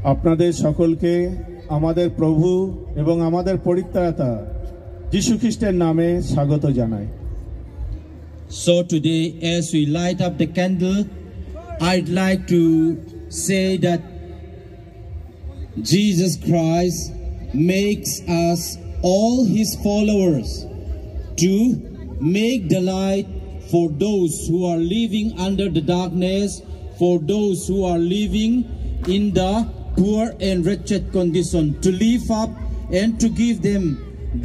আপনাদের সকলকে আমাদের প্রভু এবং আমাদের পরিত্রাতা যীশু খ্রিস্টের নামে স্বাগত জানাই। So today, as we light up the candle, I'd like to say that Jesus Christ makes us all his followers to make the light for those who are living under the darkness, for those who are living in the poor and wretched condition, to lift up and to give them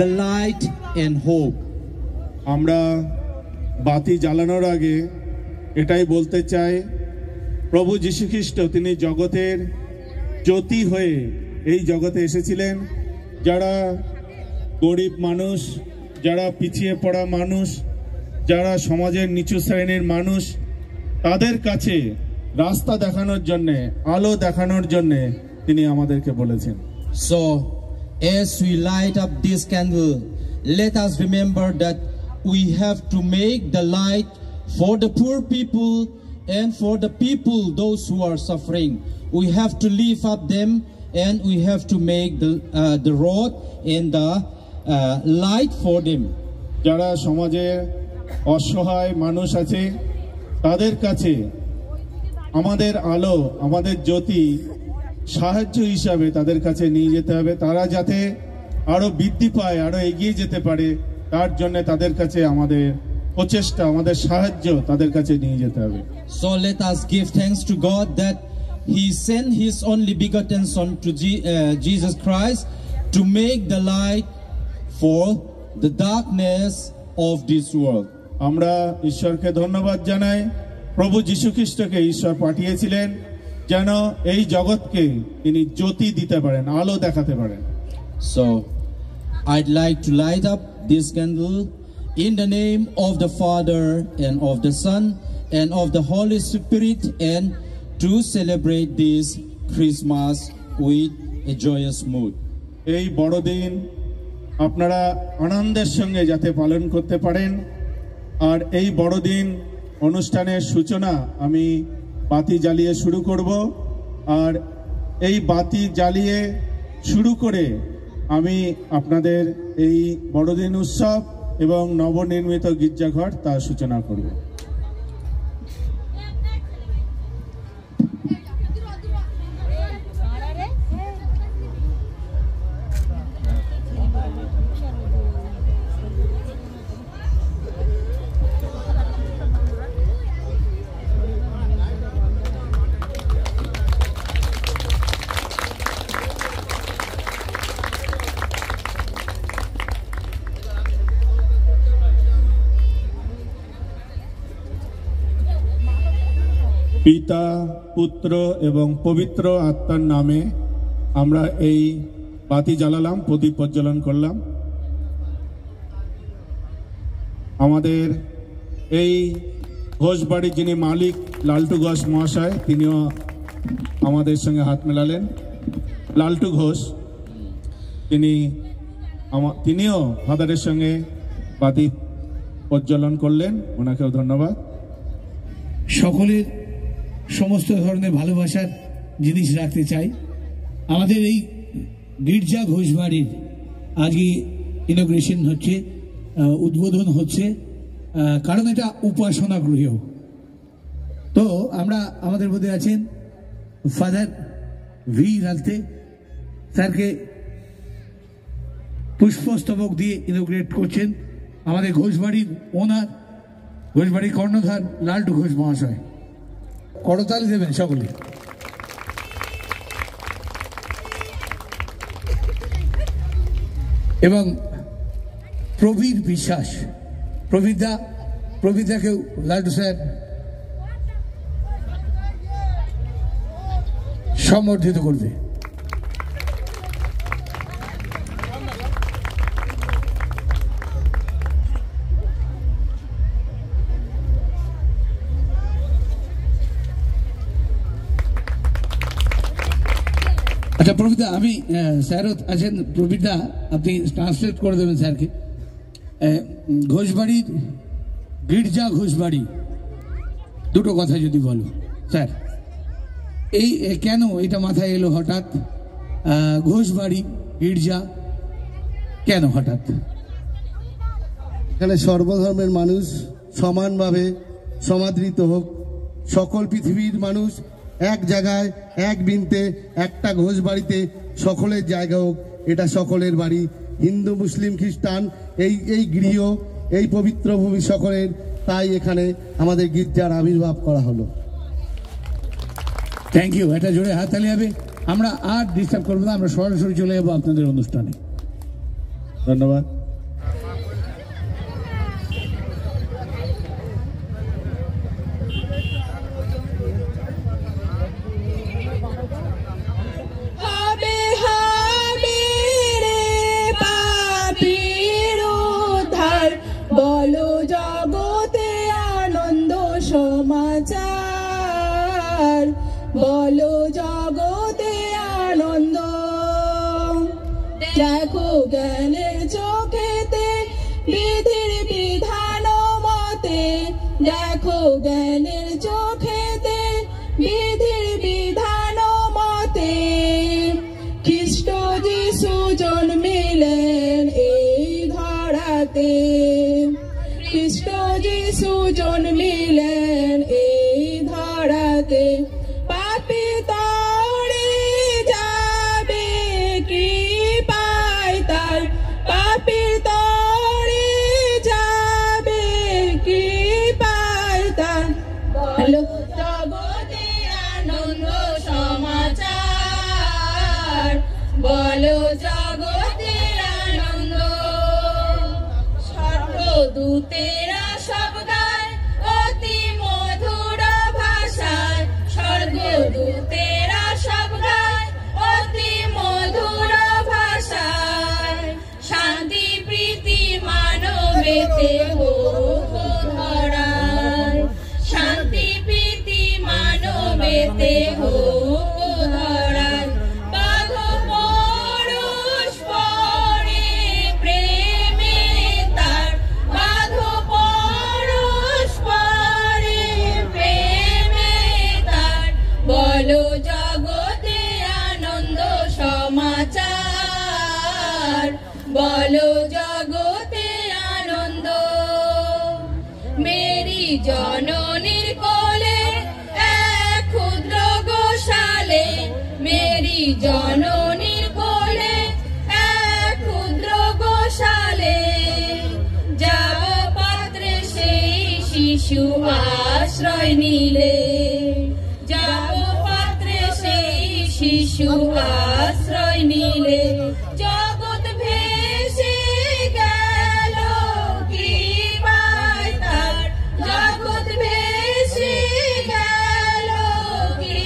the light and hope. আমরা বাতি জ্বালানোর আগে এটাই বলতে চাই, প্রভু যীশু খ্রিস্ট তিনি জগতের জ্যোতি হয়ে এই জগতে এসেছিলেন। যারা গরিব মানুষ, যারা পিছিয়ে পড়া মানুষ, যারা সমাজের নিচু শ্রেণীর মানুষ, তাদের কাছে রাস্তা দেখানোর জন্যে, আলো দেখানোর জন্যে তিনি আমাদেরকে বলেছেন। So as we light up this candle, let us remember that we have to make the light for the poor people and for the people, those who are suffering. We have to lift up them, and we have to make the road and the light for them. যারা সমাজে অসহায় মানুষ আছে, তাদের কাছে আমাদের আলো, আমাদের জ্যোতি সাহায্য হিসাবে তাদের কাছে নিয়ে যেতে হবে। তারা যাতে আরো বৃদ্ধি পায়, আরো এগিয়ে যেতে পারে, তার জন্য তাদের কাছে আমাদের প্রচেষ্টা, আমাদের সাহায্য তাদের কাছে নিয়ে যেতে হবে। So let us give thanks to God that he sent his only begotten son to Jesus Christ to make the light for the darkness of this world. আমরা ঈশ্বরকে ধন্যবাদ জানাই, প্রভু যীশু খ্রিস্টকে ঈশ্বর পাঠিয়েছিলেন যেন এই জগৎকে তিনি জ্যোতি দিতে পারেন, আলো দেখাতে পারেন। So I'd like to light up this candle in the name of the Father and of the Son and of the Holy Spirit, and to celebrate this Christmas with a joyous mood. এই বড়দিন আপনারা আনন্দের সঙ্গে যাতে পালন করতে পারেন। আর এই বড়দিন অনুষ্ঠানের সূচনা আমি বাতি জ্বালিয়ে শুরু করব। আর এই বাতি জ্বালিয়ে শুরু করে আমি আপনাদের এই বড়দিন উৎসব এবং নবনির্মিত গির্জাঘর তার সূচনা করব। পিতা, পুত্র এবং পবিত্র আত্মার নামে আমরা এই বাতি জ্বালালাম, প্রদীপ প্রজ্বলন করলাম। আমাদের এই ঘোষবাড়ির যিনি মালিক লালটু ঘোষ মহাশয়, তিনিও আমাদের সঙ্গে হাত মেলালেন। লালটু ঘোষ তিনিও ফাদারের সঙ্গে বাতি প্রজ্বলন করলেন, ওনাকেও ধন্যবাদ। সকলের সমস্ত ধরনের ভালোবাসার জিনিস রাখতে চাই। আমাদের এই গির্জা ঘোষবাড়ির আজকে ইনগ্রেশন হচ্ছে, উদ্বোধন হচ্ছে, কারণ এটা উপাসনা গৃহ। তো আমরা আমাদের মধ্যে আছেন ফাদার ভি রালতে, স্যারকে পুষ্পস্তবক দিয়ে ইনগ্রেট করছেন আমাদের ঘোষবাড়ির ওনার, ঘোষবাড়ির কর্ণধার লালটু ঘোষ মহাশয়। করতালি দেবেন সকলে। এবং প্রবীর বিশ্বাস, প্রবীরদাকেও লালটু স্যার সম্বর্ধিত করবে। আচ্ছা প্রবীরদা, আমি স্যারও আছেন, প্রবীরদা আপনি ট্রান্সলেট করে দেবেন স্যারকে। ঘোষবাড়ির গির্জা ঘোষবাড়ি দুটো কথা যদি বলো স্যার। এই কেন এটা মাথায় এলো হঠাৎ? ঘোষবাড়ি গির্জা কেন হঠাৎ? এখানে সর্বধর্মের মানুষ সমানভাবে সমাদৃত হোক, সকল পৃথিবীর মানুষ এক জায়গায় এক বিনতে একটা ঘোষ বাড়িতে সকলের জায়গা হোক, এটা সকলের বাড়ি। হিন্দু মুসলিম খ্রিস্টান এই গৃহ, এই পবিত্র ভূমি সকলের, তাই এখানে আমাদের গির্জার আবির্ভাব করা হলো। থ্যাংক ইউ, এটা জোরে হাততালি হবে। আমরা আর ডিস্টার্ব করবো না, আমরা সরাসরি চলে যাবো আপনাদের অনুষ্ঠানে। ধন্যবাদ। হবে হবে রে পাপীর উদ্ধার, বলো জগতে আনন্দ সমাচার, বলো জগতে আনন্দ। দেখো জ্ঞানের চোখেতে বিধির বিধান মতে, দেখো জ্ঞানের চোখেতে বিধির বিধান মতে, খ্রিস্ট যিশু জন্মিলেন এই ধরাতে, খ্রিস্ট যিশু জন্মিলেন এই ধরাতে। পাপী তরে যাবে কি পায় তার, পাপী তরে যাবে কি পায় তার, বলো জগতে আনন্দ সমাচার, বলো জগতে আনন্দ। স্বর্গদূতেরা সব গায় অতি মধুর ভাষায়, স্বর্গদূতেরা সব গায় অতি মধুর ভাষায়, শান্তি প্রীতি মানবেতে হোক ধরায়, শান্তি প্রীতি মানবেতে হোক ধরায়। বাঘ পরশ পরে প্রেমে তার, বাঘ পরশ পরে প্রেমে তার, বলো জগতে আনন্দ সমাচার, বলো জগতে আনন্দ। মেরি জননীর কোলে এক ক্ষুদ্র গোশালে, মেরি জননীর কোলে এক ক্ষুদ্র গোশালে, যাব পাত্রে সেই শিশু আশ্রয় নিলে, যাব পাত্রে সেই শিশু আশ্রয় নিলে। জগৎ ভেসে গেল কি পায় তার, জগৎ ভেসে গেল কি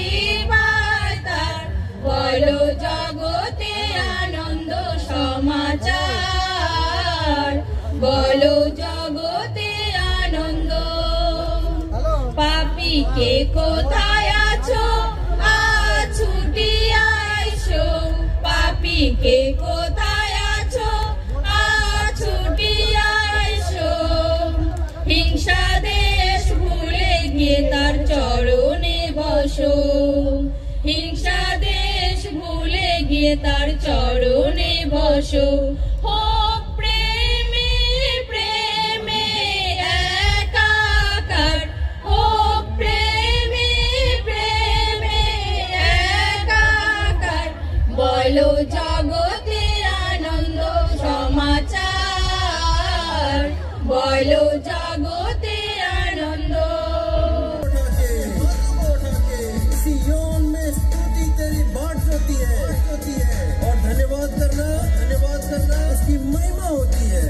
পায় তার, বলো জগতে আনন্দ সমাচার, বলো জগতে আনন্দ। পাপীকে কোথায় আছো ছুটিয়া আইসো, পাপীকে কোথায় আছো ছুটিয়া আইসো। হিংসা দেশ ভুলে গিয়ে তার চরণে বসো, হিংসা দেশ ভুলে গিয়ে তার চরণে বসো। হোক প্রেমে প্রেমে একাকার, হোক প্রেমে প্রেমে একাকার, বলো জগতে আনন্দ সমাচার, বলো জগতে আনন্দ। सियोन में स्तुति तेरी बाट होती है और धन्यवाद करना उसकी महिमा होती है।